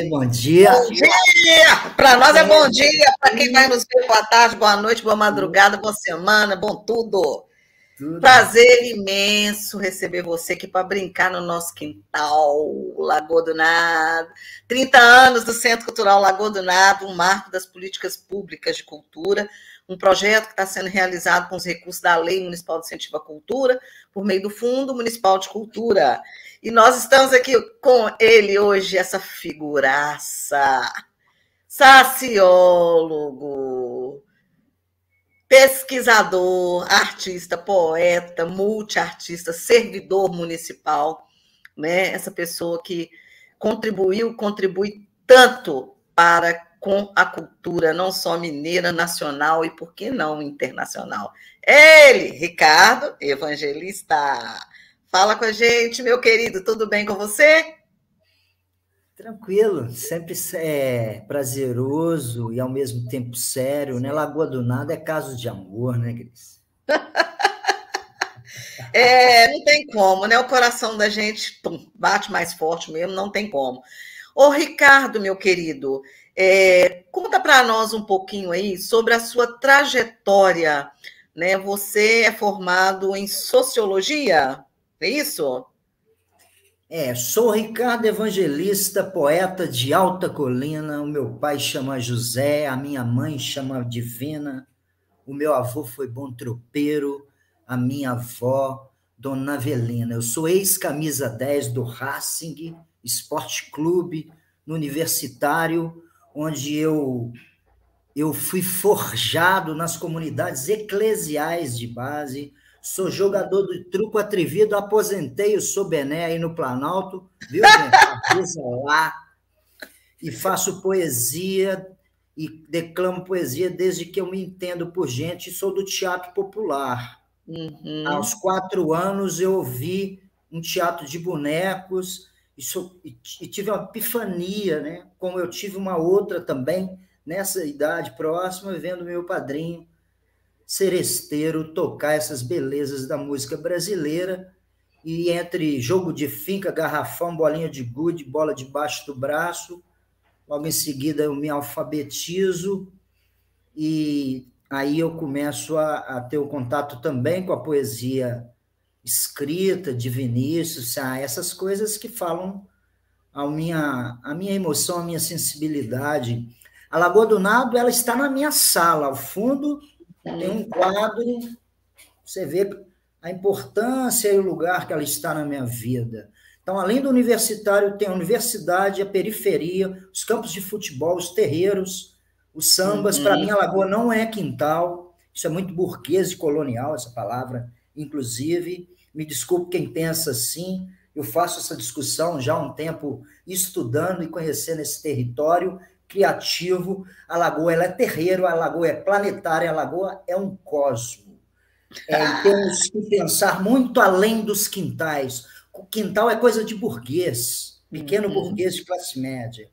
Bom dia. Bom dia! Para nós é bom dia, para quem vai nos ver, boa tarde, boa noite, boa madrugada, boa semana, bom tudo. Prazer imenso receber você aqui para brincar no nosso quintal, Lagoa do Nado. 30 anos do Centro Cultural Lagoa do Nado, um marco das políticas públicas de cultura, um projeto que está sendo realizado com os recursos da Lei Municipal de Incentivo à Cultura, por meio do Fundo Municipal de Cultura. E nós estamos aqui com ele hoje, essa figuraça, sociólogo, pesquisador, artista, poeta, multiartista, servidor municipal, né? Essa pessoa que contribui tanto para com a cultura, não só mineira, nacional e, por que não, internacional. Ele, Ricardo Evangelista. Fala com a gente, meu querido, tudo bem com você? Tranquilo, sempre prazeroso e ao mesmo tempo sério, né? Lagoa do Nado é caso de amor, né, Cris? Não tem como, né? O coração da gente bate mais forte mesmo, não tem como. Ô, Ricardo, meu querido, conta para nós um pouquinho aí sobre a sua trajetória, né? Você é formado em sociologia? É isso? Sou Ricardo Evangelista, poeta de Alta Colina. O meu pai chama José, a minha mãe chama Divina, o meu avô foi bom tropeiro, a minha avó, Dona Avelina. Eu sou ex-camisa 10 do Racing Esporte Clube, no Universitário, onde eu fui forjado nas comunidades eclesiais de base. Sou jogador do truco atrevido, aposentei o Sobené aí no Planalto, viu, gente? Avisa lá. E faço poesia e declamo poesia desde que eu me entendo por gente, e sou do teatro popular. Uhum. Aos 4 anos eu ouvi um teatro de bonecos e tive uma epifania, né? Como eu tive uma outra também, nessa idade próxima, vendo meu padrinho seresteiro tocar essas belezas da música brasileira, e entre jogo de finca, garrafão, bolinha de gude, bola debaixo do braço, logo em seguida eu me alfabetizo, e aí eu começo a ter o contato também com a poesia escrita de Vinícius, essas coisas que falam a minha emoção, a minha sensibilidade. A Lagoa do Nado, ela está na minha sala, ao fundo tem um quadro, você vê a importância e o lugar que ela está na minha vida. Então, além do universitário, tem a universidade, a periferia, os campos de futebol, os terreiros, os sambas. Para mim, a Lagoa não é quintal, isso é muito burguês e colonial, essa palavra, inclusive. Me desculpe quem pensa assim, eu faço essa discussão já há um tempo, estudando e conhecendo esse território criativo. A Lagoa, ela é terreiro, a Lagoa é planetária, a Lagoa é um cosmo. E temos que pensar muito além dos quintais. O quintal é coisa de burguês, pequeno burguês de classe média.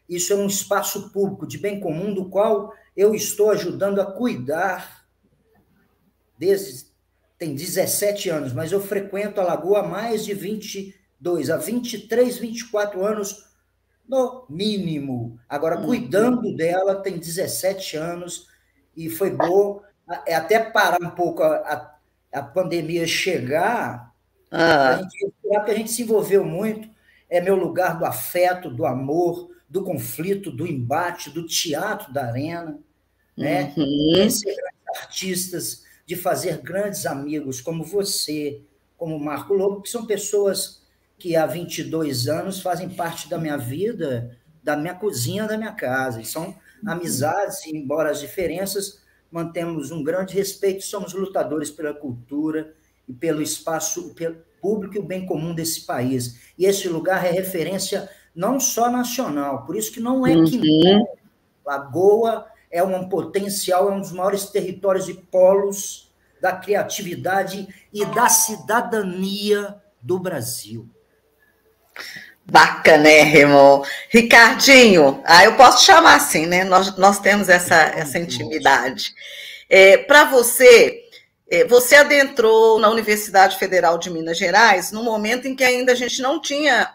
Isso é um espaço público de bem comum, do qual eu estou ajudando a cuidar tem 17 anos, mas eu frequento a Lagoa há mais de 20 22 a 23, 24 anos, no mínimo. Agora, cuidando dela, tem 17 anos, e foi bom, até parar um pouco a pandemia chegar, para a gente respirar, porque a gente se envolveu muito. É meu lugar do afeto, do amor, do conflito, do embate, do teatro da arena, né? De conhecer grandes artistas, de fazer grandes amigos como você, como Marco Lobo, que são pessoas que há 22 anos fazem parte da minha vida, da minha cozinha, da minha casa. E são amizades, e, embora as diferenças, mantemos um grande respeito, somos lutadores pela cultura e pelo espaço público e o bem comum desse país. E esse lugar é referência não só nacional, por isso que não é quintal. Lagoa é um potencial, é um dos maiores territórios e polos da criatividade e da cidadania do Brasil. Bacanérrimo. Ricardinho, eu posso chamar assim, né? Nós temos essa intimidade. Para você, você adentrou na Universidade Federal de Minas Gerais no momento em que ainda a gente não tinha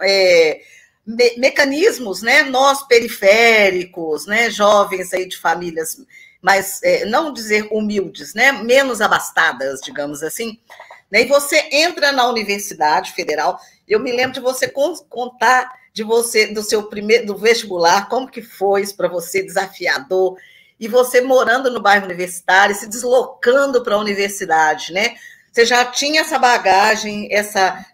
mecanismos, né? Nós periféricos, né? Jovens aí de famílias mais, não dizer humildes, né? Menos abastadas, digamos assim. E você entra na Universidade Federal. Eu me lembro de você contar do vestibular, como que foi isso para você, desafiador, e você morando no bairro universitário, se deslocando para a universidade, né? Você já tinha essa bagagem,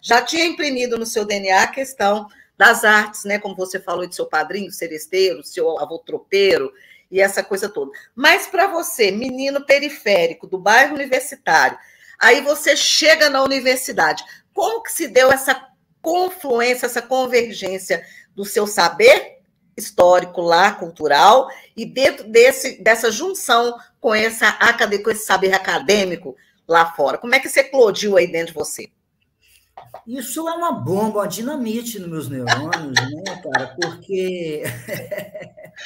já tinha imprimido no seu DNA a questão das artes, né? Como você falou de seu padrinho seresteiro, seu avô tropeiro, e essa coisa toda. Mas para você, menino periférico do bairro universitário, aí você chega na universidade, como que se deu essa confluência, essa convergência do seu saber histórico lá, cultural, e dentro dessa junção com esse saber acadêmico lá fora? Como é que você eclodiu aí dentro de você? Isso é uma bomba, uma dinamite nos meus neurônios, né, cara? Porque...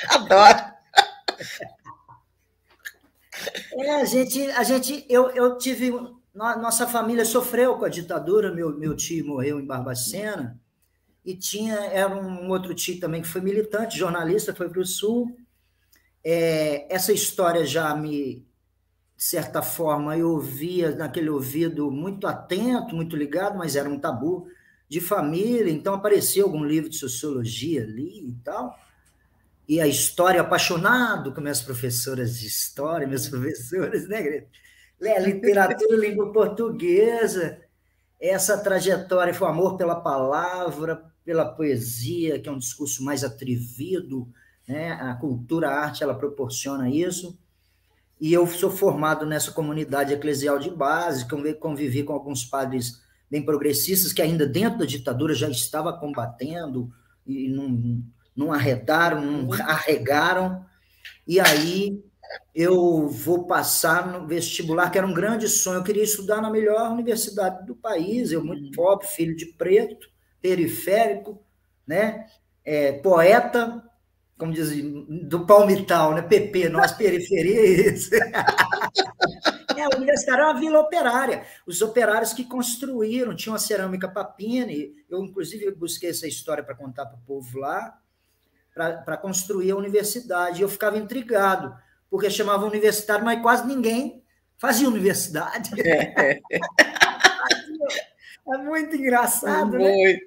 Adoro! Eu tive... Nossa família sofreu com a ditadura, meu tio morreu em Barbacena, e era um outro tio também que foi militante, jornalista, foi para o Sul. Essa história já de certa forma, eu ouvia naquele ouvido muito atento, muito ligado, mas era um tabu de família, então aparecia algum livro de sociologia ali e tal, e a história, apaixonado com minhas professoras de história, meus professores, né, Greta? Literatura, língua portuguesa, essa trajetória foi o amor pela palavra, pela poesia, que é um discurso mais atrevido, né? A cultura, a arte, ela proporciona isso, e eu sou formado nessa comunidade eclesial de base, convivi com alguns padres bem progressistas, que ainda dentro da ditadura já estava combatendo, e não arredaram, não arregaram, e aí eu vou passar no vestibular, que era um grande sonho, eu queria estudar na melhor universidade do país, eu muito pobre, filho de preto, periférico, né? Poeta, como dizem, do Palmital, né? PP, nós periferias. A universidade era uma vila operária, os operários que construíram, tinham a cerâmica Papini, eu inclusive busquei essa história para contar para o povo lá, para construir a universidade, eu ficava intrigado, porque chamava universitário, mas quase ninguém fazia universidade. É muito engraçado, né?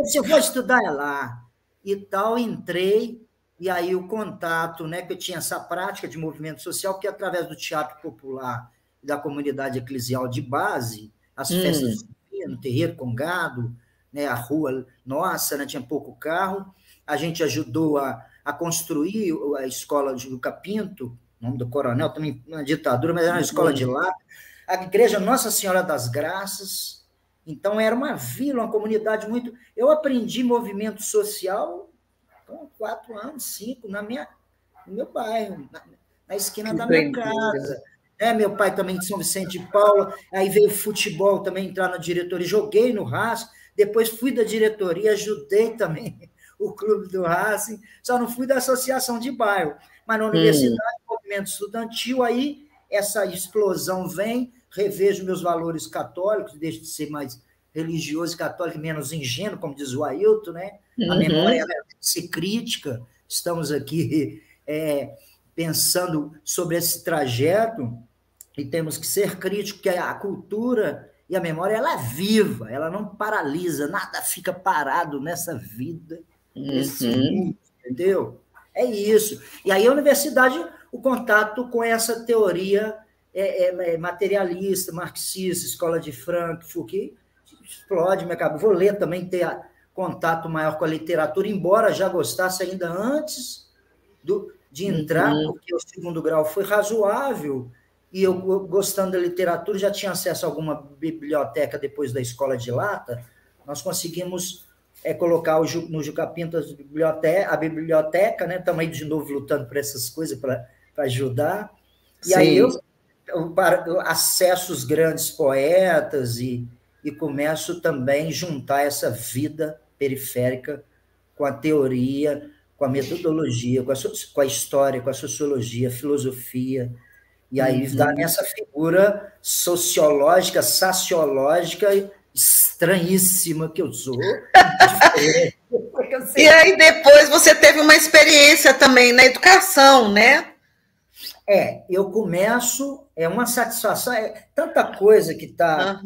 Se eu for estudar é lá. E tal, entrei, e aí o contato, né, que eu tinha essa prática de movimento social, que através do teatro popular e da comunidade eclesial de base, as festas no terreiro com gado, né, a rua nossa, né, tinha pouco carro, a gente ajudou a construir a escola de Luca Pinto, nome do coronel, também na ditadura, mas era uma escola de lá, a igreja Nossa Senhora das Graças. Então era uma vila, uma comunidade muito... Eu aprendi movimento social com 4 anos, 5, no meu bairro, na esquina da minha casa. Meu pai também de São Vicente de Paula, aí veio futebol também, entrar na diretoria, joguei no Racing, depois fui da diretoria, ajudei também o clube do Racing, só não fui da associação de bairro, mas na universidade, movimento estudantil, aí essa explosão vem, revejo meus valores católicos, deixo de ser mais religioso e católico menos ingênuo, como diz o Ailton, né? A memória deve ser crítica. Estamos aqui pensando sobre esse trajeto e temos que ser críticos, porque a cultura e a memória, ela é viva, ela não paralisa, nada fica parado nessa vida, nesse mundo, entendeu? É isso. E aí a universidade, o contato com essa teoria materialista, marxista, escola de Frankfurt, que explode minha cabeça. Vou ler também, ter contato maior com a literatura, embora já gostasse ainda antes de entrar, porque o segundo grau foi razoável, e eu, gostando da literatura, já tinha acesso a alguma biblioteca depois da escola de Lata. Nós conseguimos colocar no Juca Pinto a biblioteca, né? Estamos aí de novo lutando por essas coisas para ajudar. E aí eu acesso os grandes poetas e começo também a juntar essa vida periférica com a teoria, com a metodologia, com a história, com a sociologia, a filosofia. E aí dá nessa figura sociológica, saciológica, estranhíssima que eu sou. E aí depois você teve uma experiência também na educação, né? Eu começo, é uma satisfação, tanta coisa que está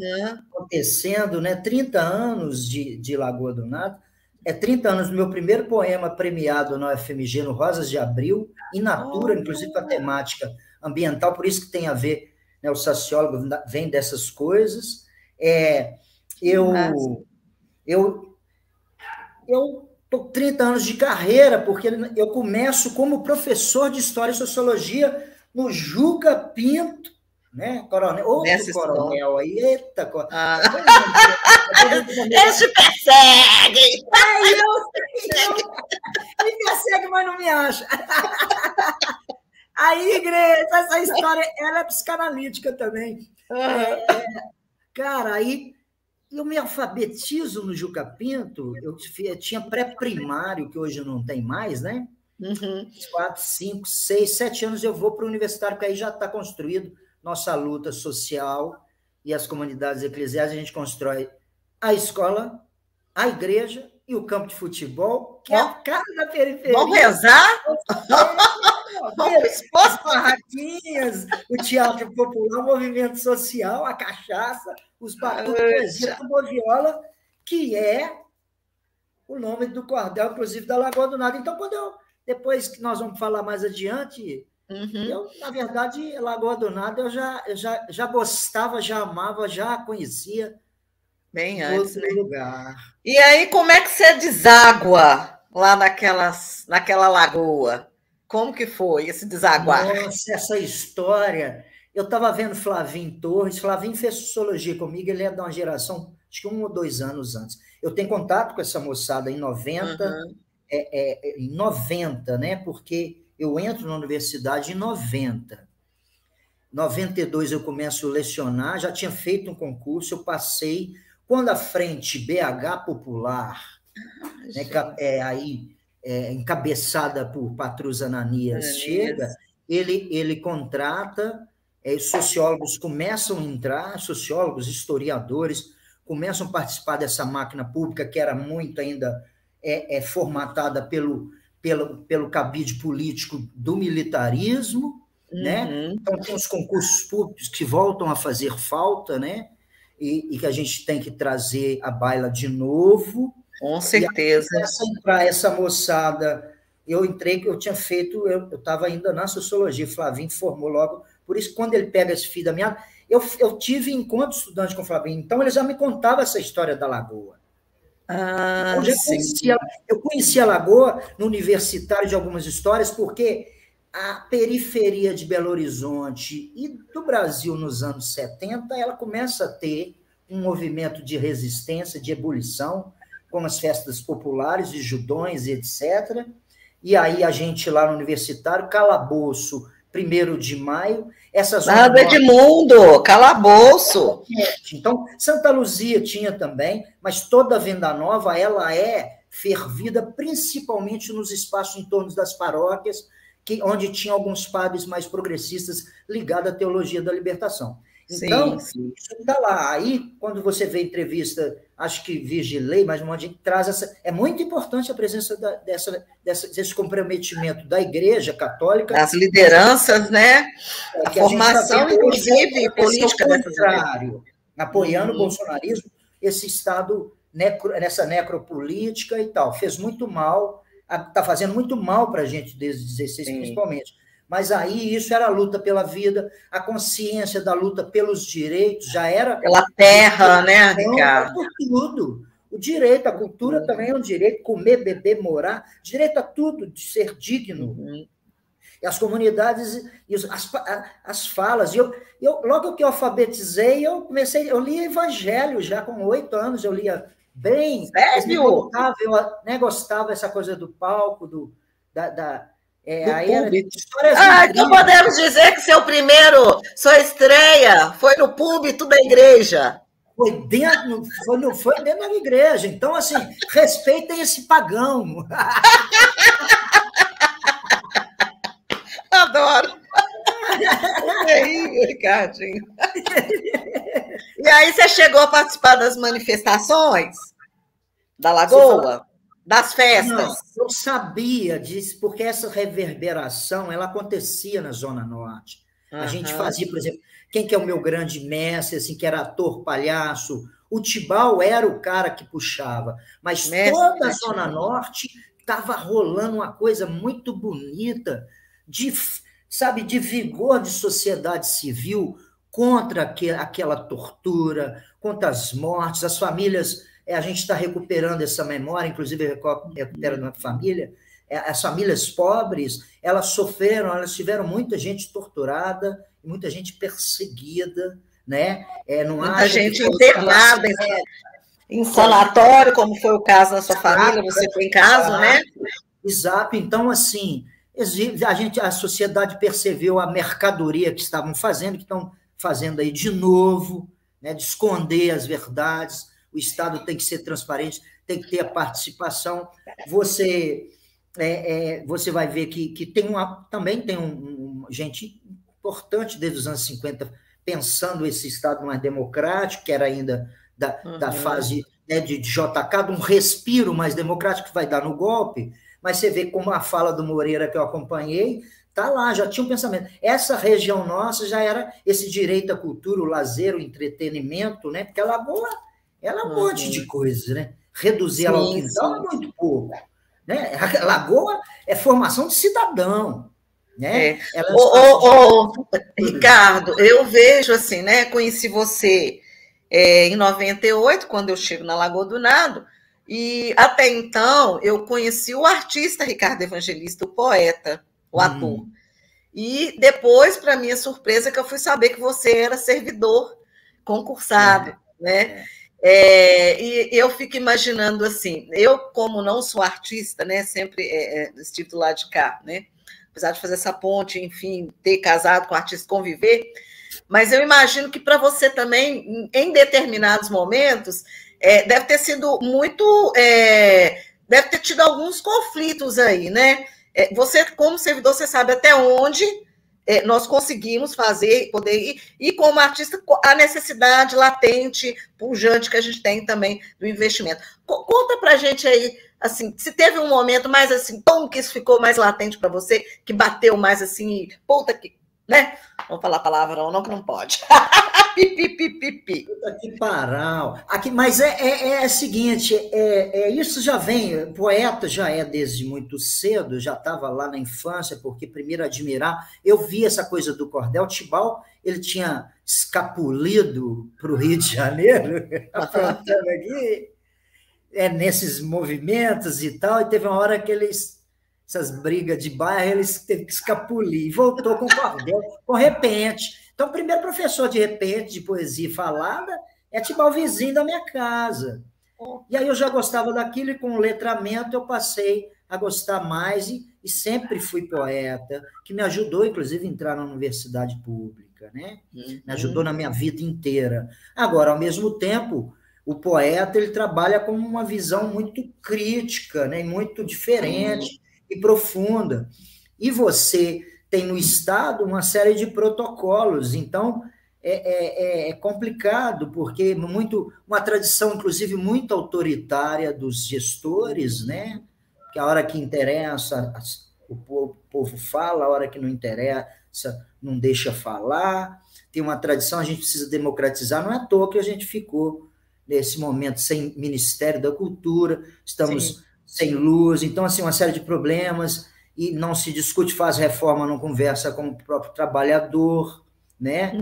acontecendo, né? 30 anos de Lagoa do Nada, 30 anos do meu primeiro poema premiado na UFMG, no Rosas de Abril, in natura, inclusive com a temática ambiental, por isso que tem a ver, né, o sociólogo vem dessas coisas. Eu estou 30 anos de carreira, porque eu começo como professor de História e Sociologia no Juca Pinto, né? Coronel, outro coronel aí, eita, Esse persegue! Me persegue, mas não me acha. Aí, igreja, essa história, ela é psicanalítica também. Cara, aí eu me alfabetizo no Juca Pinto, eu tinha pré-primário, que hoje não tem mais, né? 4, 5, 6, 7 anos eu vou para o universitário, porque aí já está construído nossa luta social e as comunidades eclesiais, a gente constrói a escola, a igreja e o campo de futebol, que é a cara da periferia. Vamos rezar? As barraquinhas, o teatro popular, o movimento social, a cachaça, os batuques, poesia, a boviola, que é o nome do cordel, inclusive, da Lagoa do Nada. Então, depois que nós vamos falar mais adiante, eu, na verdade, Lagoa do Nada, eu já gostava, já amava, já conhecia. Bem antes, né? Lugar. E aí, como é que você deságua lá naquela lagoa? Como que foi esse desaguar? Nossa, essa história... Eu estava vendo Flavinho Torres, Flavinho fez sociologia comigo, ele é de uma geração, acho que 1 ou 2 anos antes. Eu tenho contato com essa moçada em 90, em 90, né? Porque eu entro na universidade em 90. 92 eu começo a lecionar, já tinha feito um concurso, eu passei... Quando a frente BH Popular, encabeçada por Patrus Ananias, chega, ele contrata, sociólogos começam a entrar, sociólogos, historiadores, começam a participar dessa máquina pública, que era muito ainda formatada pelo cabide político do militarismo, né? Então, tem os concursos públicos que voltam a fazer falta, né? E que a gente tem que trazer à baila de novo. Com certeza. Para essa moçada, eu tinha feito, eu estava ainda na sociologia, Flavinho formou logo, por isso, quando ele pega esse filho da minha... Eu tive encontro estudante com o Flavinho, então ele já me contava essa história da Lagoa. Eu conhecia a Lagoa no universitário de algumas histórias, porque a periferia de Belo Horizonte e do Brasil nos anos 70, ela começa a ter um movimento de resistência, de ebulição, com as festas populares, de judões e etc. E aí a gente lá no universitário, calabouço, 1º de maio, essas... Nada Edmundo, calabouço. Então, Santa Luzia tinha também, mas toda a Venda Nova, ela é fervida principalmente nos espaços em torno das paróquias, onde tinha alguns padres mais progressistas ligados à teologia da libertação. Então, sim. isso está lá. Aí, quando você vê entrevista, acho que Vigilei, mas um monte de gente traz essa. É muito importante a presença desse comprometimento da Igreja Católica. Das lideranças, né? A Que a gente está formação, vendo hoje inclusive, é o política dessas lideranças. contrário, apoiando o bolsonarismo, esse Estado nessa necropolítica e tal. Fez muito mal, está fazendo muito mal para a gente desde 16, principalmente. Mas aí isso era a luta pela vida, a consciência da luta pelos direitos já era... Pela terra, né, Ricardo? Por tudo. O direito, a cultura também é um direito, comer, beber, morar, direito a tudo, de ser digno. E as comunidades, e as falas. Logo que eu alfabetizei, eu lia Evangelho já com 8 anos, eu lia bem. Sério? Eu gostava dessa coisa do palco, do aí público. Então podemos dizer que sua estreia foi no púlpito da igreja. Foi dentro da igreja. Então, assim, respeitem esse pagão. Adoro. Terrível, Ricardinho. E aí você chegou a participar das manifestações da Lagoa? Das festas? Não, eu sabia disso, porque essa reverberação ela acontecia na Zona Norte. A gente fazia, por exemplo, quem que é o meu grande mestre, assim, que era ator, palhaço? O Tibau era o cara que puxava, mas toda a Zona Norte estava rolando uma coisa muito bonita, de vigor de sociedade civil contra aquela tortura, contra as mortes, as famílias... A gente está recuperando essa memória, inclusive recuperando na família. As famílias pobres, elas sofreram, elas tiveram muita gente torturada, muita gente perseguida, né? Muita gente internada em sanatório, como foi o caso da sua família, você tem caso, né? Exato. Então, assim, a sociedade percebeu a mercadoria que estavam fazendo, que estão fazendo aí de novo, né? De esconder as verdades. O Estado tem que ser transparente, tem que ter a participação. Você vai ver que também tem gente importante desde os anos 50 pensando esse Estado mais democrático, que era ainda da fase, né, de JK, de um respiro mais democrático que vai dar no golpe, mas você vê como a fala do Moreira que eu acompanhei, está lá, já tinha um pensamento. Essa região nossa já era esse direito à cultura, o lazer, o entretenimento, né? Porque a Lagoa... ela é um monte de coisa, né? Reduzir ela ao quintal é muito pouco. Né? A Lagoa é formação de cidadão. Né? Ricardo, eu vejo assim, né? Conheci você em 98, quando eu chego na Lagoa do Nado, e até então eu conheci o artista Ricardo Evangelista, o poeta, o ator. E depois, para minha surpresa, que eu fui saber que você era servidor concursado, né? E eu fico imaginando assim, eu como não sou artista, né, sempre estive do lado de cá, né, apesar de fazer essa ponte, enfim, ter casado com artista, conviver, mas eu imagino que para você também, em determinados momentos, deve ter sido muito, deve ter tido alguns conflitos aí, né, você como servidor, você sabe até onde nós conseguimos fazer, poder ir, e como artista, a necessidade latente, pujante que a gente tem também do investimento. Conta pra gente aí, assim, se teve um momento mais assim, como que isso ficou mais latente para você, que bateu mais assim, puta que, né? Vamos falar palavrão, não que não pode. Pipi. Puta que paral. Aqui, mas o seguinte, isso já vem, poeta já é desde muito cedo, já estava lá na infância, porque primeiro admirar, eu vi essa coisa do cordel. Tibau, ele tinha escapulido para o Rio de Janeiro, aprontando aqui, nesses movimentos e tal, e teve uma hora que essas brigas de bairro, eles teve que escapulir, e voltou com cordel, com repente. Então, o primeiro professor de repente, de poesia falada, é Tibau, vizinho da minha casa. E aí eu já gostava daquilo, e com o letramento eu passei a gostar mais, e sempre fui poeta, que me ajudou, inclusive, a entrar na universidade pública, né? Me ajudou na minha vida inteira. Agora, ao mesmo tempo, o poeta ele trabalha com uma visão muito crítica, né? Muito diferente e profunda. E você... tem no Estado uma série de protocolos, então é complicado, porque uma tradição, inclusive, muito autoritária dos gestores, né? Que a hora que interessa, o povo fala, a hora que não interessa, não deixa falar. Tem uma tradição, a gente precisa democratizar, não é à toa que a gente ficou, nesse momento, sem Ministério da Cultura, estamos sem luz, então, assim, uma série de problemas, e não se discute, faz reforma, não conversa com o próprio trabalhador, né?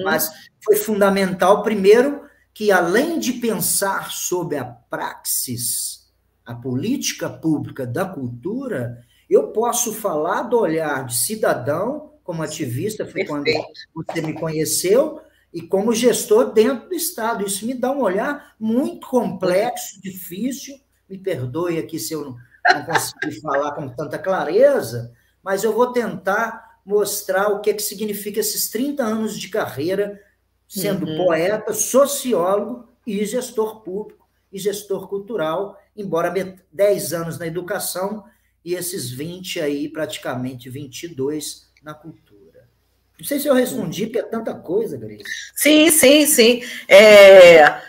Mas foi fundamental, primeiro, que além de pensar sobre a praxis, a política pública da cultura, eu posso falar do olhar de cidadão, como ativista, foi quando você me conheceu, e como gestor dentro do Estado. Isso me dá um olhar muito complexo, difícil, me perdoe aqui se eu não consegui falar com tanta clareza, mas eu vou tentar mostrar o que significa esses 30 anos de carreira, sendo poeta, sociólogo e gestor público e gestor cultural, embora 10 anos na educação e esses 20 aí, praticamente 22 na cultura. Não sei se eu respondi, porque é tanta coisa, Grace. Sim, sim, sim. É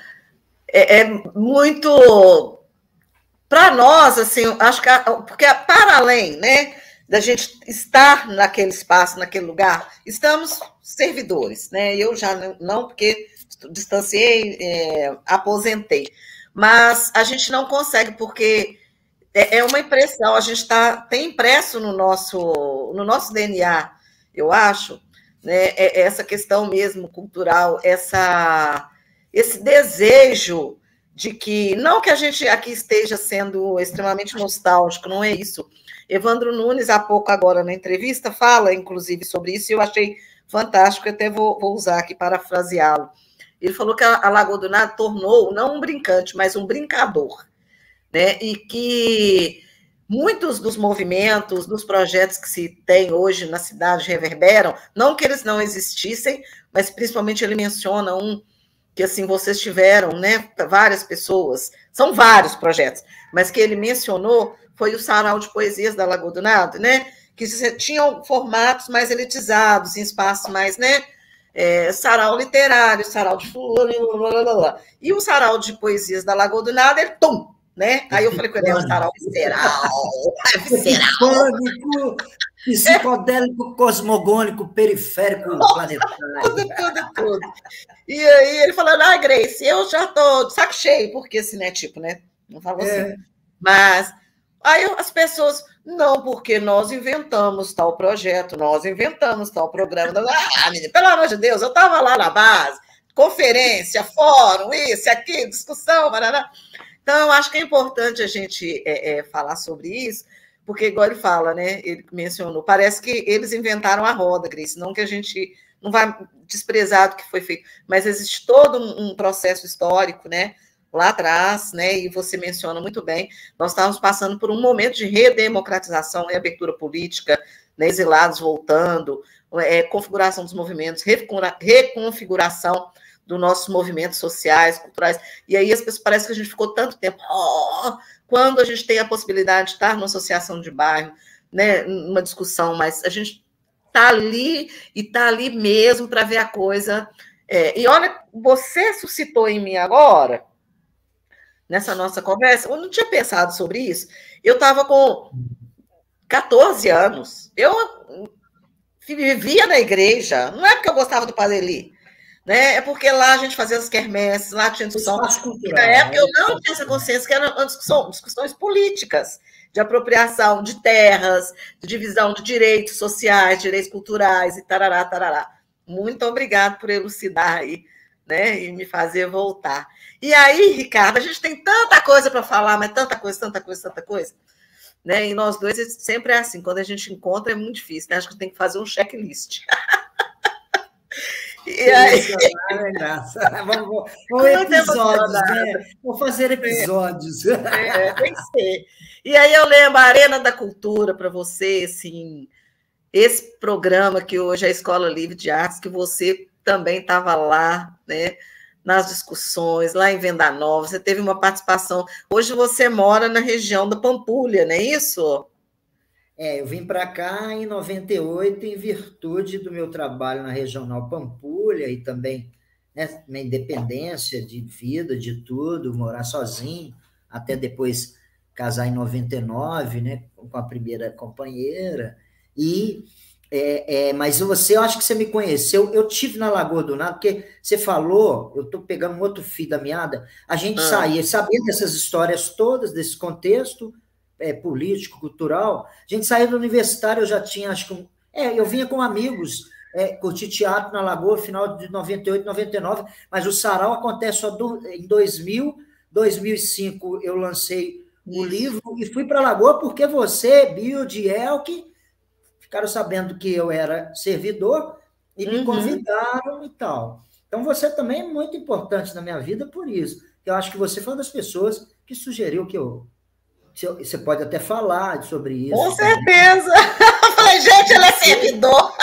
muito... Para nós, assim, acho que... Porque para além, né, da gente estar naquele espaço, naquele lugar, estamos servidores, né? Eu já não, porque distanciei, aposentei. Mas a gente não consegue, porque é uma impressão, a gente tem impresso no nosso DNA, eu acho, né, essa questão mesmo cultural, esse desejo de que, não que a gente aqui esteja sendo extremamente nostálgico, não é isso. Evandro Nunes, há pouco agora na entrevista, fala, inclusive, sobre isso, e eu achei fantástico, até vou usar aqui, parafraseá-lo. Ele falou que a Lagoa do Nada tornou, não um brincante, mas um brincador, né? E que muitos dos movimentos, dos projetos que se tem hoje na cidade reverberam, não que eles não existissem, mas principalmente ele menciona que assim vocês tiveram, né, várias pessoas, são vários projetos, mas que ele mencionou foi o Sarau de Poesias da Lagoa do Nada, né, que tinham formatos mais elitizados, em espaços mais, né, sarau literário, sarau de fulano, e o Sarau de Poesias da Lagoa do Nada, ele, né? Aí eu falei com ele, é um sarau visceral. Pânico, psicodélico, cosmogônico, periférico, planetário. Tudo. E aí ele falando, Grace, eu já tô de saco cheio, porque assim, né, tipo, né? Não falou assim. Mas aí as pessoas, não, porque nós inventamos tal projeto, nós inventamos tal programa. Menina, pelo amor de Deus, eu estava lá na base, conferência, fórum, isso, aquilo, discussão, barará. Então, eu acho que é importante a gente falar sobre isso, porque, igual ele fala, né? Ele mencionou, parece que eles inventaram a roda, Grace, não que a gente não vai desprezar do que foi feito, mas existe todo um processo histórico, né? Lá atrás, né? E você menciona muito bem, nós estávamos passando por um momento de redemocratização, reabertura política, né, exilados voltando, configuração dos movimentos, reconfiguração dos nossos movimentos sociais, culturais, e aí as pessoas, parece que a gente ficou tanto tempo, quando a gente tem a possibilidade de estar numa associação de bairro, né, numa discussão, mas a gente está ali, e está ali mesmo para ver a coisa, e olha, você suscitou em mim agora, nessa nossa conversa, eu não tinha pensado sobre isso, eu estava com 14 anos, eu vivia na igreja, não é porque eu gostava do Padre Eli, né? É porque lá a gente fazia as quermesses, lá tinha discussão. Na época eu não tinha essa consciência que eram discussões políticas, de apropriação de terras, de divisão de direitos sociais, direitos culturais e tarará, tarará. Muito obrigado por elucidar aí, né? E me fazer voltar. E aí, Ricardo, a gente tem tanta coisa para falar, mas tanta coisa, né? E nós dois sempre é assim, quando a gente encontra é muito difícil, né? Acho que tem que fazer um checklist. E aí... Vamos episódios, né? Vou fazer episódios. Tem que ser. E aí eu lembro a Arena da Cultura para você, assim, esse programa que hoje é a Escola Livre de Artes, que você também estava lá, né? Nas discussões, lá em Venda Nova, você teve uma participação. Hoje você mora na região da Pampulha, não é isso? Eu vim para cá em 98 em virtude do meu trabalho na Regional Pampulha e também, né, minha independência de vida, de tudo, morar sozinho, até depois casar em 99, né, com a primeira companheira. Mas eu acho que você me conheceu. Eu tive na Lagoa do Nado, porque você falou, eu estou pegando um outro fio da meada, a gente saía, sabendo dessas histórias todas, desse contexto político, cultural, a gente saía do universitário, eu já tinha, acho que eu vinha com amigos, curtir teatro na Lagoa, final de 98, 99, mas o sarau acontece só em 2000, 2005 eu lancei o livro e fui para a Lagoa porque você, Bio, Elke, ficaram sabendo que eu era servidor e me convidaram e tal. Então, você também é muito importante na minha vida por isso. Eu acho que você foi uma das pessoas que sugeriu que você pode até falar sobre isso. Com certeza! Eu falei, gente, ele é servidor!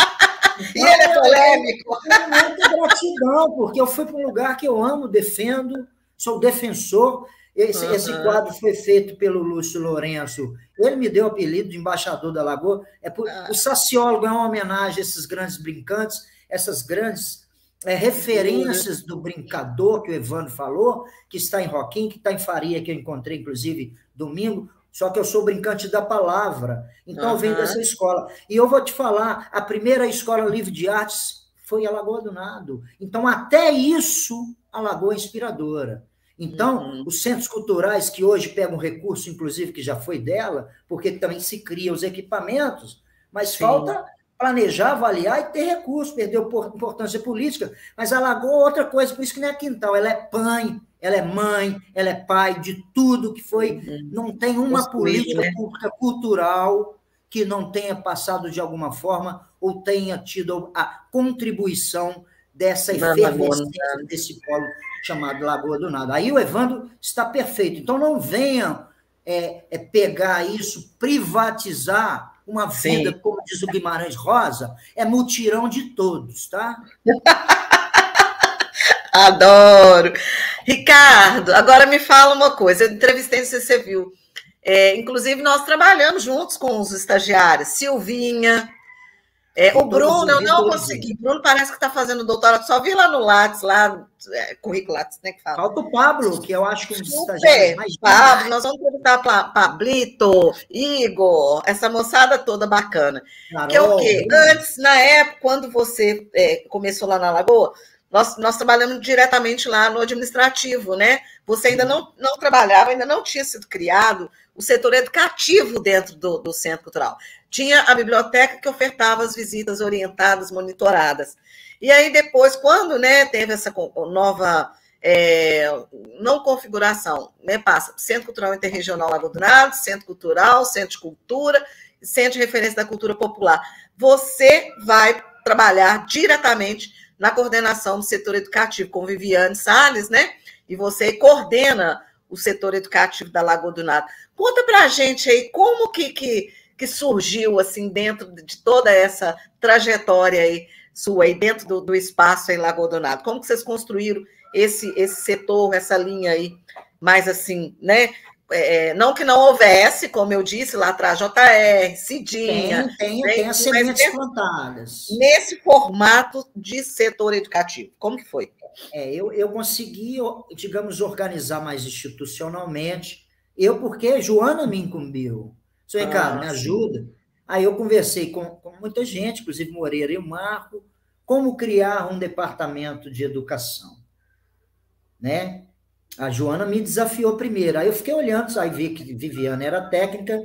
E ele é polêmico! Muita gratidão, porque eu fui para um lugar que eu amo, defendo, sou defensor. Esse quadro foi feito pelo Lúcio Lourenço. Ele me deu o apelido de embaixador da Lagoa. O Saciólogo é uma homenagem a esses grandes brincantes, essas grandes referências do brincador que o Evandro falou, que está em Roquim, que está em Faria, que eu encontrei, inclusive, domingo, só que eu sou brincante da palavra. Então, eu venho dessa escola. E eu vou te falar, a primeira escola livre de artes foi a Lagoa do Nado. Então, até isso, a Lagoa é inspiradora. Então, os centros culturais que hoje pegam recurso, inclusive, que já foi dela, porque também se cria os equipamentos, mas falta planejar, avaliar e ter recurso, perdeu importância política. Mas a Lagoa é outra coisa, por isso que não é quintal, ela é pai, ela é mãe, ela é pai de tudo que foi. Não tem uma política pública cultural que não tenha passado de alguma forma ou tenha tido a contribuição dessa efervescência desse polo chamado Lagoa do Nado. Aí o Evandro está perfeito. Então, não venham pegar isso, privatizar uma vida, como diz o Guimarães Rosa, é mutirão de todos, tá? Adoro. Ricardo, agora me fala uma coisa. Eu entrevistei, não sei se você viu. Inclusive, nós trabalhamos juntos com os estagiários. Silvinha. O Bruno, eu não consegui. O Bruno parece que está fazendo doutorado. Só vi lá no Lattes, currículo Lattes, né? Que fala. Falta o Pablo, que eu acho que um dos estagiários mais... Pablo, nós vamos entrevistar Pablito, Igor, essa moçada toda bacana. Carol, que é o quê? Antes, na época, quando você começou lá na Lagoa, nós trabalhamos diretamente lá no administrativo, né? Você ainda não trabalhava, ainda não tinha sido criado o setor educativo dentro do Centro Cultural. Tinha a biblioteca que ofertava as visitas orientadas, monitoradas. E aí depois, quando teve essa nova não configuração, passa Centro Cultural Interregional Lagoa do Nado, Centro Cultural, Centro de Cultura, Centro de Referência da Cultura Popular. Você vai trabalhar diretamente na coordenação do setor educativo com Viviane Salles, né? E você coordena o setor educativo da Lagoa do Nado. Conta para a gente aí como que surgiu, assim, dentro de toda essa trajetória aí sua, aí dentro do espaço aí Lagoa do Nado. Como que vocês construíram esse setor, essa linha aí, mais assim, né? Não que não houvesse, como eu disse lá atrás, JR, Cidinha... Tem as sementes plantadas. Nesse formato de setor educativo, como que foi? Eu consegui, digamos, organizar mais institucionalmente. Porque Joana me incumbiu. Seu Ricardo, me ajuda? Aí eu conversei com muita gente, inclusive Moreira e Marco, como criar um departamento de educação, né? A Joana me desafiou primeiro. Aí eu fiquei olhando, aí vi que Viviane era técnica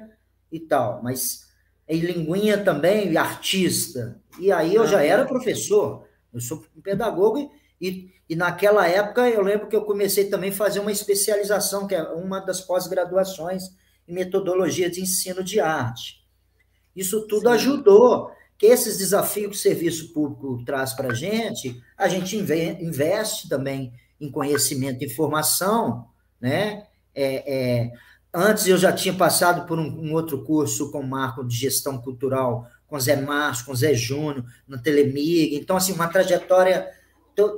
e tal, mas e linguinha também, e artista. E aí eu já era professor, eu sou um pedagogo e naquela época eu lembro que eu comecei também a fazer uma especialização, que é uma das pós-graduações em metodologia de ensino de arte. Isso tudo ajudou, que esses desafios que o serviço público traz para a gente investe também em conhecimento e informação, né? Antes eu já tinha passado por um outro curso com o Marco de Gestão Cultural, com Zé Márcio, com Zé Júnior, na Telemig. Então, assim, uma trajetória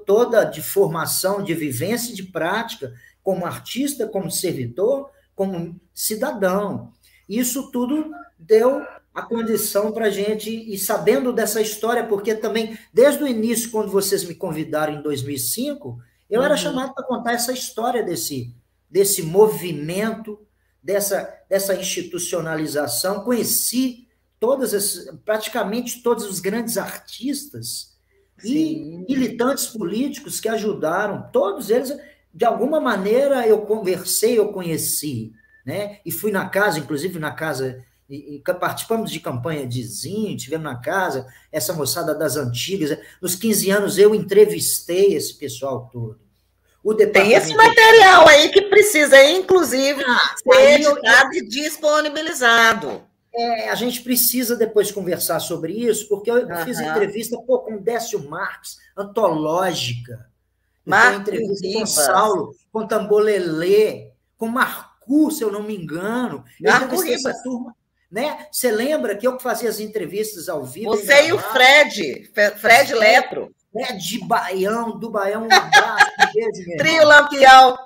toda de formação, de vivência e de prática, como artista, como servidor, como cidadão. Isso tudo deu a condição para a gente ir sabendo dessa história, porque também, desde o início, quando vocês me convidaram em 2005, eu era chamado para contar essa história desse movimento, dessa institucionalização. Conheci praticamente todos os grandes artistas e militantes políticos que ajudaram, todos eles, de alguma maneira, eu conversei, eu conheci, né? E fui na casa, inclusive na casa, e participamos de campanha de Zinho, tivemos na casa, essa moçada das antigas. Nos 15 anos eu entrevistei esse pessoal todo. Tem esse material aí que precisa, inclusive, ser editado e disponibilizado. A gente precisa depois conversar sobre isso, porque eu fiz entrevista com Décio Marques, antológica. Marco entrevista com Saulo, com Tambolelê, com Marcu, se eu não me engano. Marco Ribas. Essa turma, né? Você lembra que eu fazia as entrevistas ao vivo? Você e o Fred Lepro. Fred Baião, do Baião, um abraço, um beijo, meu Trio Lampião.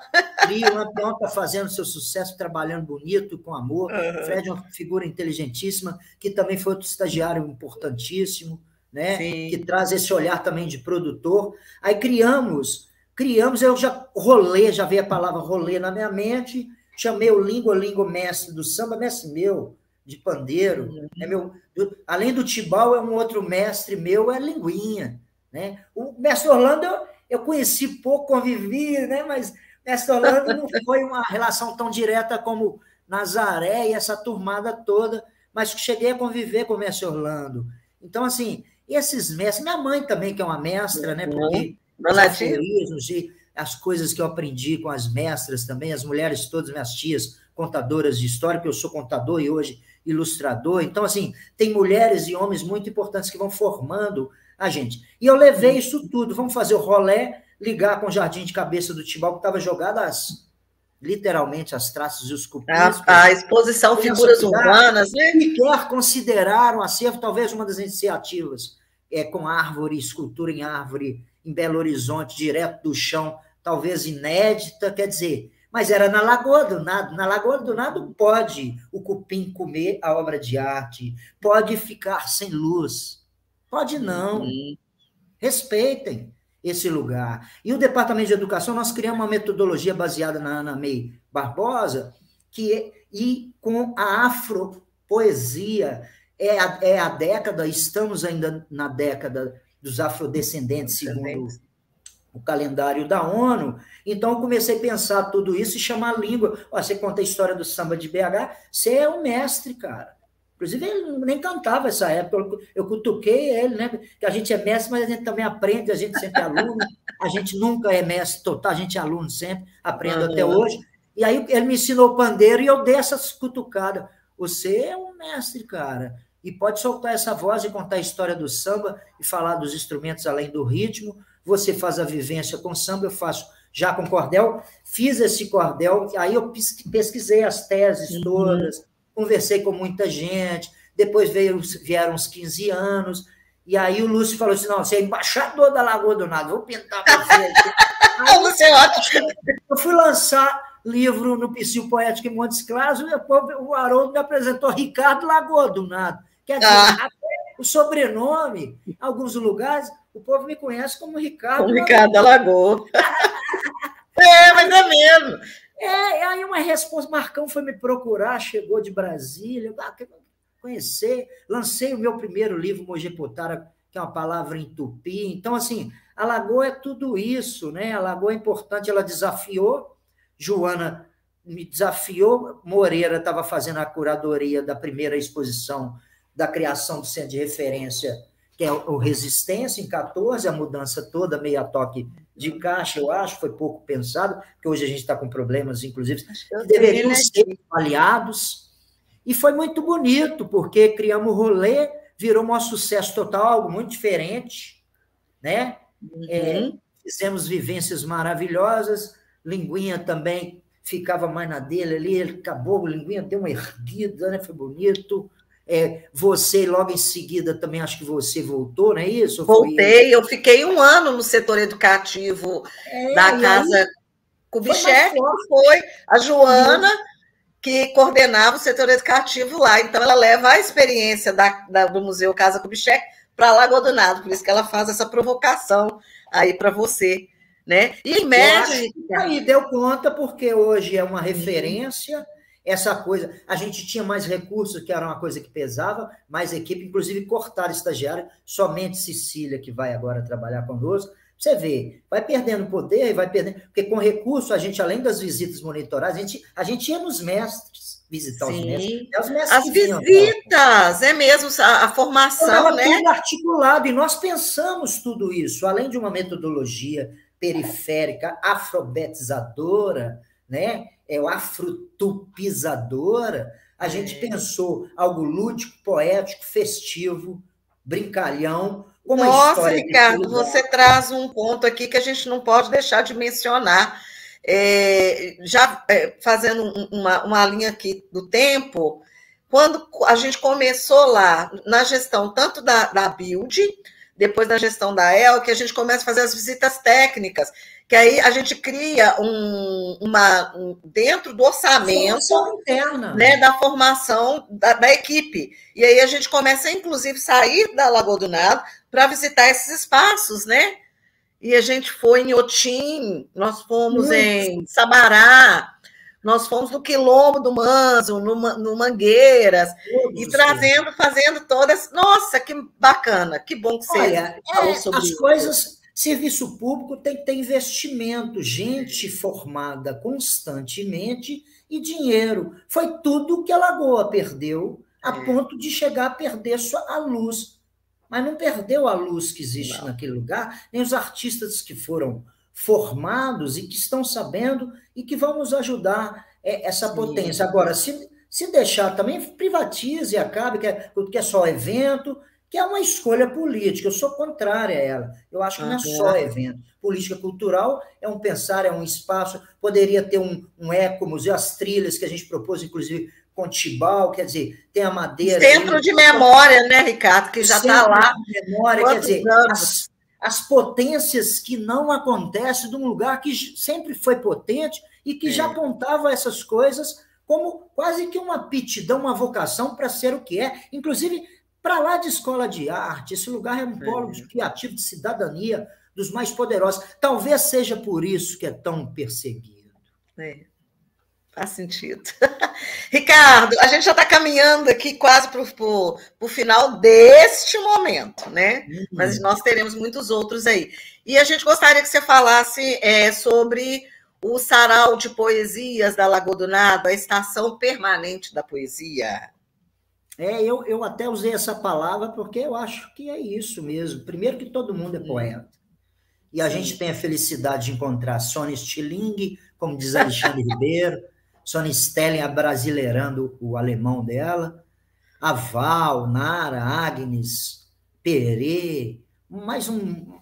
Trio Lampião está fazendo seu sucesso, trabalhando bonito, com amor. Fred é uma figura inteligentíssima, que também foi outro estagiário importantíssimo, né? Que traz esse olhar também de produtor. Aí criamos, eu já veio a palavra rolê na minha mente, chamei o Lingo mestre do samba, mestre meu, de pandeiro. Além do Tibau, é um outro mestre meu, é Linguinha. Né? O mestre Orlando eu conheci pouco, convivi, né? Mas mestre Orlando não foi uma relação tão direta como Nazaré e essa turmada toda, mas cheguei a conviver com o mestre Orlando. Então, assim, esses mestres, minha mãe também, que é uma mestra, né? Porque os aforismos e as coisas que eu aprendi com as mestras também, as mulheres todas, minhas tias, contadoras de história, porque eu sou contador e hoje ilustrador. Então, assim, tem mulheres e homens muito importantes que vão formando a gente. E eu levei isso tudo. Vamos fazer o rolê, ligar com o Jardim de Cabeça do Tibau, que estava jogado literalmente as traças e os cupins. A exposição Figuras Urbanas, né? E quer considerar um acervo, talvez uma das iniciativas com árvore, escultura em árvore, em Belo Horizonte, direto do chão, talvez inédita, quer dizer, mas era na Lagoa do Nado. Na Lagoa do Nado pode o cupim comer a obra de arte, pode ficar sem luz. Pode não. Respeitem esse lugar. E o Departamento de Educação, nós criamos uma metodologia baseada na Ana May Barbosa, e com a afropoesia. É a década, estamos ainda na década dos afrodescendentes, segundo o calendário da ONU. Então, eu comecei a pensar tudo isso e chamar a língua. Você conta a história do samba de BH, você é um mestre, cara. Inclusive, ele nem cantava essa época, eu cutuquei ele, né? Que a gente é mestre, mas a gente também aprende, a gente sempre é aluno, a gente nunca é mestre total, a gente é aluno sempre, aprendo até hoje. E aí ele me ensinou o pandeiro e eu dei essas cutucadas. Você é um mestre, cara, e pode soltar essa voz e contar a história do samba e falar dos instrumentos além do ritmo. Você faz a vivência com samba, eu faço já com cordel, fiz esse cordel, aí eu pesquisei as teses todas, conversei com muita gente, depois vieram uns 15 anos, e aí o Lúcio falou assim, não, você é embaixador da Lagoa do Nado, vou pintar você. Aí, você é ótimo. Eu fui lançar livro no Psil Poético em Montes Claros, e depois o Haroldo me apresentou Ricardo Lagoa do Nado. Quer dizer, o sobrenome, em alguns lugares, o povo me conhece como Ricardo. Como Ricardo da Lagoa. Mas é mesmo. Aí uma resposta, Marcão foi me procurar, chegou de Brasília, conhecer, lancei o meu primeiro livro, Mojepotara, que é uma palavra em tupi. Então, assim, a Lagoa é tudo isso, né? A Lagoa é importante, ela desafiou, Joana me desafiou, Moreira estava fazendo a curadoria da primeira exposição da criação do centro de referência, que é o Resistência, em 14, a mudança toda, meio a toque de caixa, eu acho, foi pouco pensado, porque hoje a gente está com problemas, inclusive, que deveriam ser aliados, e foi muito bonito, porque criamos o rolê, virou um sucesso total, algo muito diferente, né? Fizemos vivências maravilhosas, Linguinha também ficava mais na dele ali, ele acabou, Linguinha deu uma erguida, né? Foi bonito. Você, logo em seguida, também acho que você voltou, não é isso? Voltei, eu fiquei 1 ano no setor educativo da Casa Kubitschek, foi a Joana, que coordenava o setor educativo lá. Então, ela leva a experiência do Museu Casa Kubitschek para Lagoa do Nado, por isso que ela faz essa provocação aí para você, né? E em média... Aí deu conta, porque hoje é uma referência, essa coisa... A gente tinha mais recursos, que era uma coisa que pesava, mais equipe, inclusive cortaram estagiário, somente Cecília, que vai agora trabalhar conosco. Você vê, vai perdendo poder, vai perdendo... Porque com recurso, a gente, além das visitas monitoradas, a gente ia nos mestres visitar os mestres. Os mestres as visitas, é mesmo, a formação, né? Tudo articulado, e nós pensamos tudo isso, além de uma metodologia periférica, afrobetizadora, né? Afrotupizadora, a gente pensou algo lúdico, poético, festivo, brincalhão. Nossa, Ricardo, você traz um ponto aqui que a gente não pode deixar de mencionar. Fazendo uma linha aqui do tempo, quando a gente começou lá na gestão tanto da Build, depois da gestão da El, que a gente começa a fazer as visitas técnicas, que aí a gente cria dentro do orçamento interna, né, da formação da equipe. E aí a gente começa, inclusive, sair da Lagoa do Nado para visitar esses espaços, né? E a gente foi em Otim, nós fomos em Sabará, nós fomos no Quilombo do Manso, no Mangueiras, e fazendo todas... Nossa, que bacana, que bom que você falou sobre isso. As coisas... Serviço público tem que ter investimento, gente formada constantemente e dinheiro. Foi tudo que a Lagoa perdeu, a ponto de chegar a perder a luz. Mas não perdeu a luz que existe naquele lugar, nem os artistas que foram formados e que estão sabendo e que vão nos ajudar essa potência. Agora, se deixar também, privatize e acabe, que é só evento, que é uma escolha política. Eu sou contrária a ela. Eu acho que não é só evento. Política cultural é um pensar, é um espaço, poderia ter um ecomuseu, as trilhas que a gente propôs, inclusive, com Tibau, quer dizer, tem a Madeira... Centro de memória, né, Ricardo, que já está lá. De memória, quer dizer, as potências que não acontecem de um lugar que sempre foi potente e que já apontava essas coisas como quase que uma aptidão, uma vocação para ser o que é, inclusive... Para lá de escola de arte, esse lugar é um polo criativo de cidadania dos mais poderosos. Talvez seja por isso que é tão perseguido. Faz sentido. Ricardo, a gente já está caminhando aqui quase para o final deste momento, né? Mas nós teremos muitos outros aí. E a gente gostaria que você falasse sobre o Sarau de Poesias da Lagoa do Nado, a estação permanente da poesia. Eu até usei essa palavra porque eu acho que é isso mesmo. Primeiro que todo mundo é poeta. E a gente tem a felicidade de encontrar Sônia Stilling, como diz Alexandre Ribeiro, Sônia Stelling abrasileirando o alemão dela, a Val, Nara, Agnes, Perê, mais uma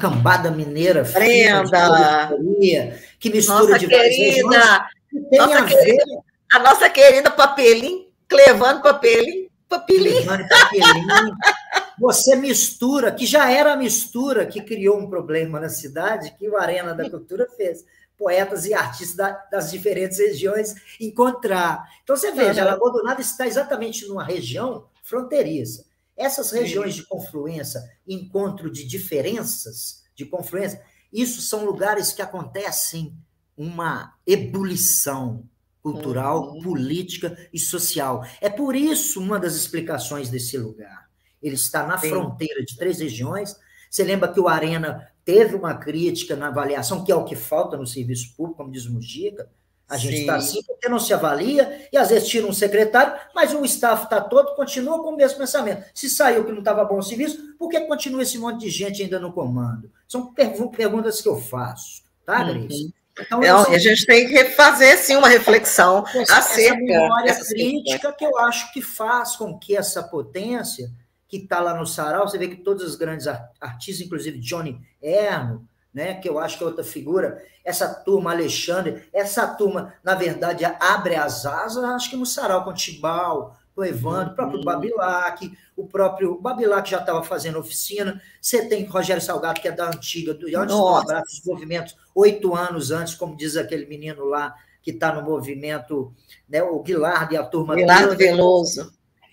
cambada mineira Brenda, que mistura nossa de querida, a nossa querida Papelim, Clevane Papelim. Você mistura, que já era a mistura que criou um problema na cidade, que o Arena da Cultura fez. Poetas e artistas das diferentes regiões encontrar. Então, você veja, a Lagoa do Nado está exatamente numa região fronteiriça. Essas regiões de confluência, encontro de diferenças, de confluência, isso são lugares que acontecem uma ebulição cultural, política e social. É por isso uma das explicações desse lugar. Ele está na fronteira de 3 regiões. Você lembra que o Arena teve uma crítica na avaliação, que é o que falta no serviço público, como diz o Mujica. A gente está assim porque não se avalia, e às vezes tira um secretário, mas o staff está todo, continua com o mesmo pensamento. Se saiu que não estava bom o serviço, por que continua esse monte de gente ainda no comando? São perguntas que eu faço, tá, Grace? Então, a gente tem que fazer, sim, uma reflexão acerca dessa crítica que eu acho que faz com que essa potência que está lá no Sarau, você vê que todos os grandes artistas, inclusive Johnny Erno, né, que eu acho que é outra figura, essa turma, Alexandre, essa turma, na verdade, abre as asas, acho que no Sarau, com o Tibau, com o Evandro, o próprio Babilac, o próprio Babilac já estava fazendo oficina, você tem Rogério Salgado, que é da antiga, antes do Abraço dos Movimentos, 8 anos antes, como diz aquele menino lá, que está no movimento, né, o Guilardo e a turma Guilardo Veloso.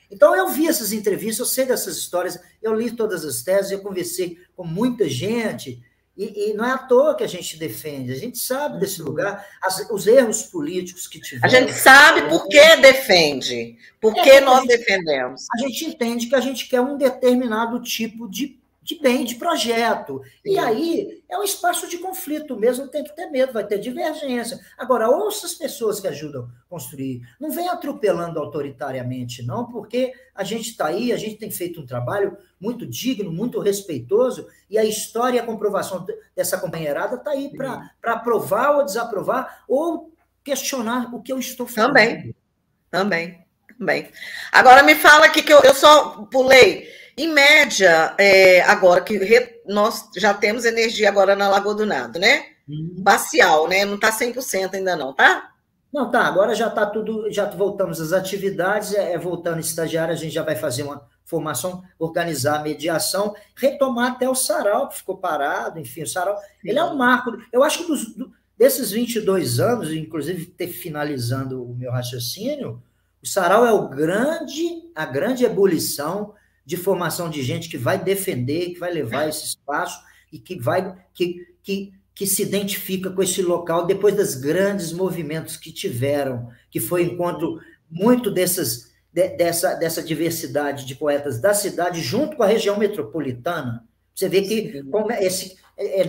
Então, eu vi essas entrevistas, eu sei dessas histórias, eu li todas as teses, eu conversei com muita gente, e não é à toa que a gente defende, a gente sabe desse lugar, os erros políticos que tiveram. A gente sabe por que defende, por que nós defendemos. A gente entende que a gente quer um determinado tipo de bem, de projeto. Sim. E aí é um espaço de conflito mesmo, tem que ter medo, vai ter divergência. Agora, ouça as pessoas que ajudam a construir. Não vem atropelando autoritariamente, não, porque a gente está aí, a gente tem feito um trabalho muito digno, muito respeitoso, e a história e a comprovação dessa companheirada está aí para aprovar ou desaprovar, ou questionar o que eu estou falando. Também. Agora me fala aqui que eu só pulei. Em média, agora que nós já temos energia agora na Lagoa do Nado, né? Parcial, né? Não está 100% ainda não, tá? Não, tá. Agora já está tudo, já voltamos às atividades, voltando estagiário, a gente já vai fazer uma formação, organizar a mediação, retomar até o sarau, que ficou parado, enfim, o sarau, ele é um marco. Eu acho que desses 22 anos, inclusive finalizando o meu raciocínio, o sarau é a grande ebulição de formação de gente que vai defender, que vai levar esse espaço e que se identifica com esse local depois dos grandes movimentos que tiveram, que foi encontro muito dessa diversidade de poetas da cidade junto com a região metropolitana. Você vê que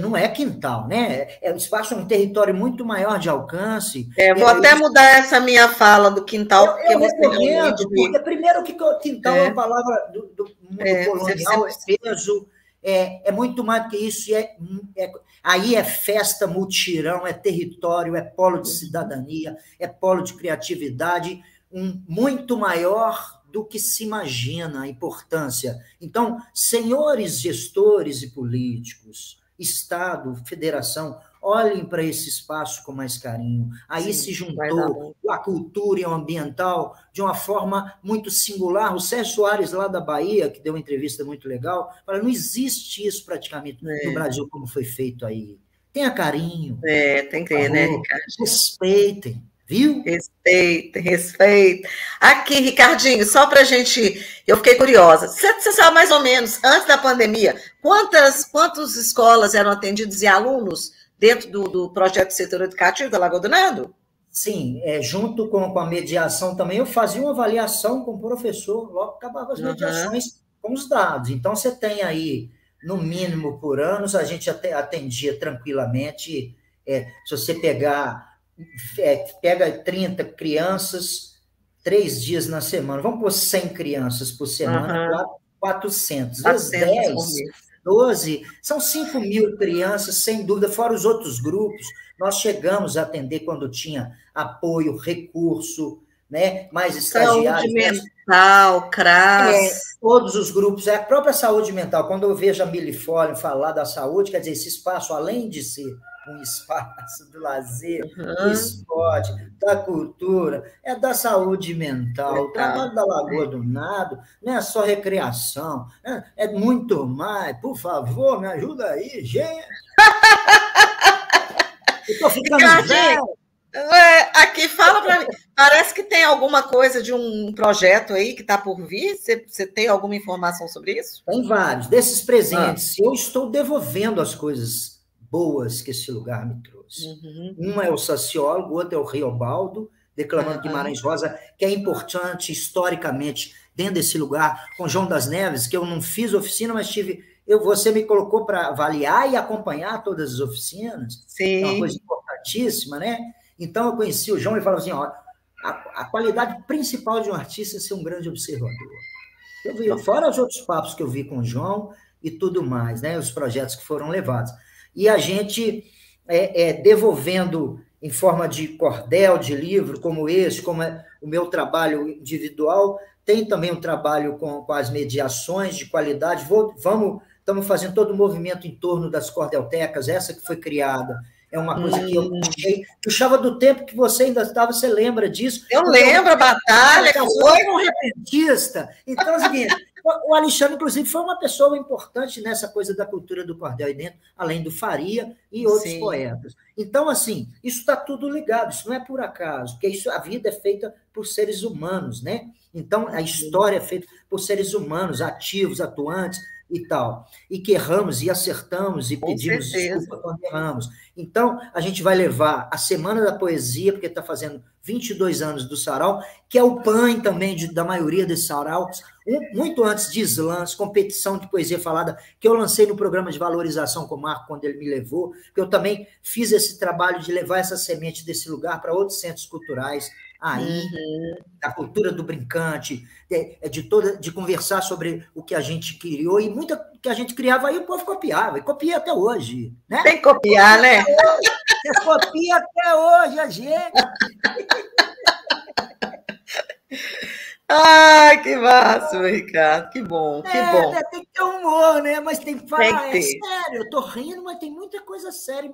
não é quintal, né? O espaço é um território muito maior de alcance. Vou até mudar essa minha fala do quintal, porque porque primeiro que quintal é uma palavra do mundo colonial, é peso, é muito mais do que isso, aí é festa, mutirão, é território, é polo de cidadania, é polo de criatividade, muito maior do que se imagina a importância. Então, senhores gestores e políticos, Estado, federação, olhem para esse espaço com mais carinho. Aí se juntou a cultura e o ambiental de uma forma muito singular. O Sérgio Soares, lá da Bahia, que deu uma entrevista muito legal, falou, não existe isso praticamente no Brasil como foi feito aí. Tenha carinho. Tem que ter, né, Ricardo? Respeitem. Viu? Respeito. Aqui, Ricardinho, só para a gente... Eu fiquei curiosa. Você sabe mais ou menos, antes da pandemia, quantas escolas eram atendidas e alunos dentro do projeto de setor educativo da Lagoa do Nado? Sim, junto com a mediação também, eu fazia uma avaliação com o professor, logo acabava as mediações com os dados. Então, você tem aí, no mínimo por anos, a gente atendia tranquilamente. Se você pega 30 crianças, 3 dias na semana, vamos pôr 100 crianças por semana, 400, vezes 10, 12, são 5.000 crianças, sem dúvida, fora os outros grupos. Nós chegamos a atender quando tinha apoio, recurso, né? Mais estagiários. Saúde mental, CRAS. Todos os grupos, a própria saúde mental. Quando eu vejo a Milifólio falar da saúde, quer dizer, esse espaço, além de ser um espaço do lazer, do esporte, da cultura, é da saúde mental. O trabalho da Lagoa do Nado não é só recreação, é muito mais. Por favor, me ajuda aí, gente. Eu estou ficando velho. Aqui, fala para mim. Parece que tem alguma coisa de um projeto aí que está por vir? Você tem alguma informação sobre isso? Tem vários. Desses presentes, eu estou devolvendo as coisas boas que esse lugar me trouxe. Um é o sociólogo, o outro é o Riobaldo, declamando Guimarães Rosa, que é importante historicamente dentro desse lugar, com João das Neves, que eu não fiz oficina, mas você me colocou para avaliar e acompanhar todas as oficinas. Sim. É uma coisa importantíssima, né? Então, eu conheci o João e falava assim, a qualidade principal de um artista é ser um grande observador. Eu vi, fora os outros papos que eu vi com o João e tudo mais, né? Os projetos que foram levados. E a gente devolvendo em forma de cordel, de livro, como esse, como é o meu trabalho individual, tem também um trabalho com as mediações de qualidade. Estamos fazendo todo o movimento em torno das cordeltecas, essa que foi criada. É uma coisa que eu puxava do tempo que você ainda estava, você lembra disso? Eu lembro, a batalha. Eu fui um repentista. Então, é o seguinte, O Alexandre, inclusive, foi uma pessoa importante nessa coisa da cultura do cordel aí dentro, além do Faria e outros poetas. Então, assim, isso está tudo ligado, isso não é por acaso, porque isso, a vida é feita por seres humanos, né? Então, a história é feita por seres humanos, ativos, atuantes e tal. E que erramos e acertamos e pedimos desculpa quando erramos. Então, a gente vai levar a Semana da Poesia, porque está fazendo 22 anos do sarau, que é o PAN também da maioria desses saraus, muito antes de slams, competição de poesia falada, que eu lancei no programa de valorização com o Marco, quando ele me levou, que eu também fiz esse trabalho de levar essa semente desse lugar para outros centros culturais, aí, da cultura do brincante, de conversar sobre o que a gente criou, e muita que a gente criava aí, o povo copiava, e copia até hoje. Né? Tem que copiar, né? Você copia até hoje, a gente. Ai, que massa, Ricardo, que bom, que bom. Tem que ter humor, né? Mas tem que falar, é sério, eu tô rindo, mas tem muita coisa séria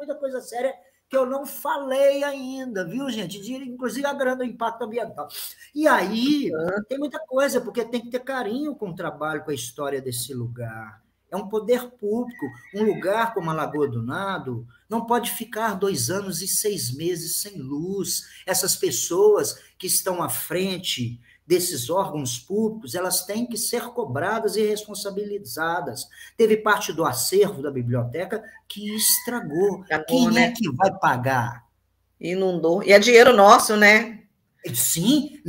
que eu não falei ainda, viu, gente? Inclusive agrando o impacto ambiental. E aí, tem muita coisa, porque tem que ter carinho com o trabalho, com a história desse lugar. É um poder público. Um lugar como a Lagoa do Nado não pode ficar 2 anos e 6 meses sem luz. Essas pessoas que estão à frente desses órgãos públicos, elas têm que ser cobradas e responsabilizadas. Teve parte do acervo da biblioteca que estragou. Quem é que vai pagar? Inundou. E é dinheiro nosso, né? Sim,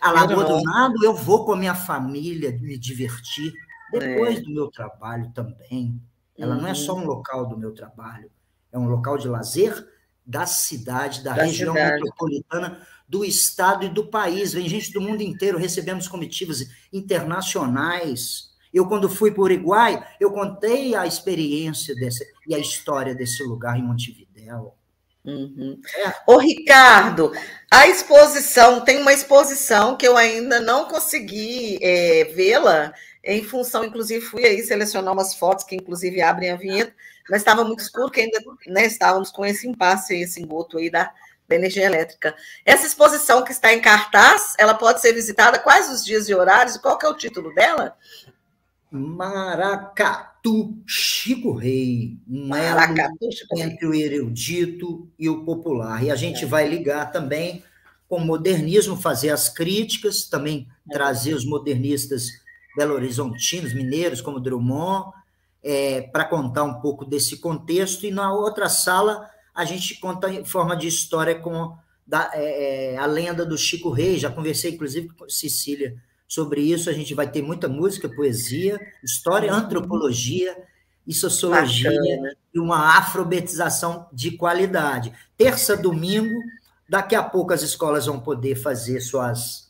a Lagoa do Nado, eu vou com a minha família me divertir depois do meu trabalho também. Ela não é só um local do meu trabalho, é um local de lazer da cidade, da região metropolitana, do estado e do país. Vem gente do mundo inteiro, recebemos comitivas internacionais. Eu, quando fui para o Uruguai, eu contei a experiência e a história desse lugar em Montevidéu. Ô, Ricardo, a exposição, tem uma exposição que eu ainda não consegui vê-la, em função, inclusive, fui aí selecionar umas fotos que, inclusive, abrem a vinheta, mas estava muito escuro, que ainda estávamos com esse impasse, esse engoto aí da energia elétrica. Essa exposição que está em cartaz, ela pode ser visitada? Quais os dias e horários? Qual que é o título dela? Maracatu Chico Rei, um elo entre o erudito e o popular. E a gente vai ligar também com o modernismo, fazer as críticas, também trazer os modernistas belo-horizontinos, mineiros, como Drummond, para contar um pouco desse contexto. E na outra sala, a gente conta em forma de história com a lenda do Chico Rei. Já conversei, inclusive, com Cecília sobre isso. A gente vai ter muita música, poesia, história, antropologia e sociologia, e uma alfabetização de qualidade. Terça, domingo, daqui a pouco as escolas vão poder fazer suas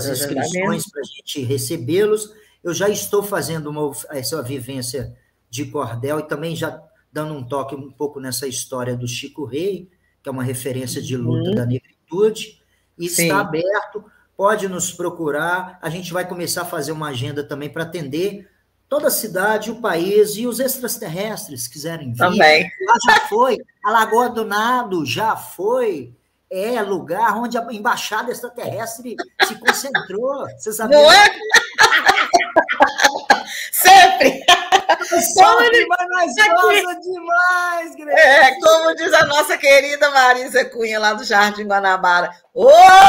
inscrições para a gente recebê-los. Eu já estou fazendo essa vivência de cordel e também já dando um toque um pouco nessa história do Chico Rei, que é uma referência de luta da negritude, e está aberto. Pode nos procurar, a gente vai começar a fazer uma agenda também para atender toda a cidade, o país e os extraterrestres quiserem vir. Também. Lá já foi, a Lagoa do Nado já foi, lugar onde a embaixada extraterrestre se concentrou. Você sabia? Não é? Sempre! Sofre, mas nós gosta demais, Greg. Como diz a nossa querida Marisa Cunha, lá do Jardim Guanabara. Ô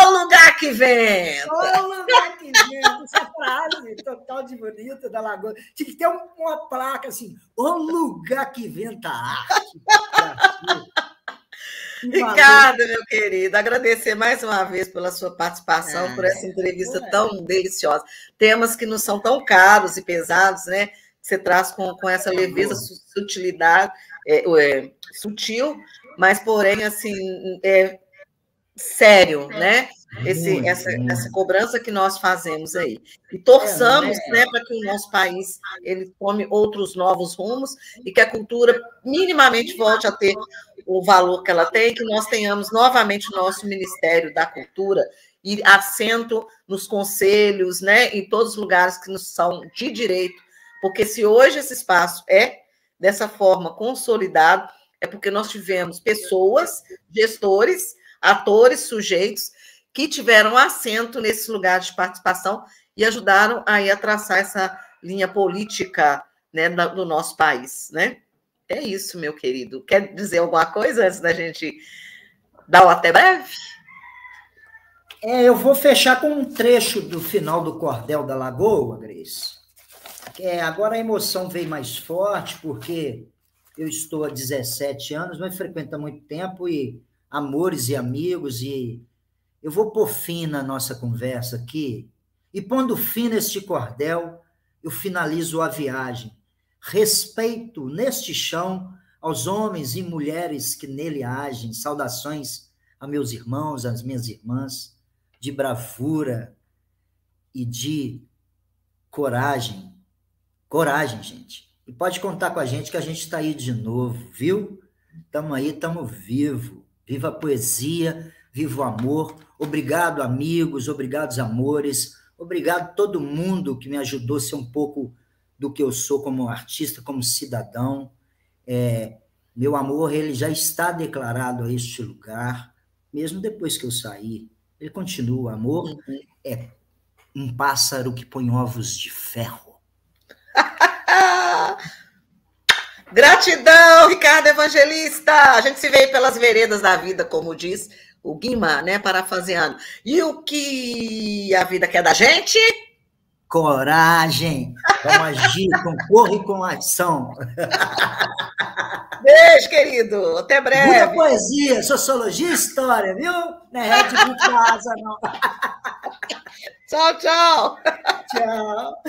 lugar que venta! Ô lugar que venta! Essa frase total de bonita da Lagoa. Tinha que ter uma placa assim, ô lugar que venta arte. Ricardo, meu querido, agradecer mais uma vez pela sua participação, por essa entrevista tão deliciosa. Temas que não são tão caros e pesados, né? Você traz com essa leveza, sutilidade, sutil, mas, porém, assim, sério, né? Essa cobrança que nós fazemos aí. E torçamos, né, para que o nosso país ele tome outros novos rumos e que a cultura minimamente volte a ter o valor que ela tem, que nós tenhamos novamente o nosso Ministério da Cultura e assento nos conselhos, né, em todos os lugares que nos são de direito, porque se hoje esse espaço é dessa forma consolidado, é porque nós tivemos pessoas, gestores, atores, sujeitos, que tiveram assento nesse lugar de participação e ajudaram aí a traçar essa linha política, né, do nosso país, né? É isso, meu querido. Quer dizer alguma coisa antes da gente dar o até breve? Eu vou fechar com um trecho do final do Cordel da Lagoa, Grace. Agora a emoção veio mais forte, porque eu estou há 17 anos, mas frequento há muito tempo, e amores e amigos, e eu vou pôr fim na nossa conversa aqui, e pondo fim neste cordel, eu finalizo a viagem. Respeito neste chão aos homens e mulheres que nele agem. Saudações a meus irmãos, às minhas irmãs, de bravura e de coragem. Coragem, gente. E pode contar com a gente que a gente está aí de novo, viu? Estamos aí, estamos vivos. Viva a poesia, viva o amor. Obrigado, amigos, obrigado, amores. Obrigado a todo mundo que me ajudou a ser um pouco do que eu sou como artista, como cidadão. Meu amor, ele já está declarado a este lugar, mesmo depois que eu saí. Ele continua. Amor é um pássaro que põe ovos de ferro. Gratidão, Ricardo Evangelista. A gente se vê pelas veredas da vida, como diz o Guima, né, parafraseando. E o que a vida quer da gente? Coragem. Vamos agir com cor e com ação. Beijo, querido. Até breve. Muita poesia, sociologia e história, viu? Não é Red Bull Plaza, não. Tchau, tchau. Tchau.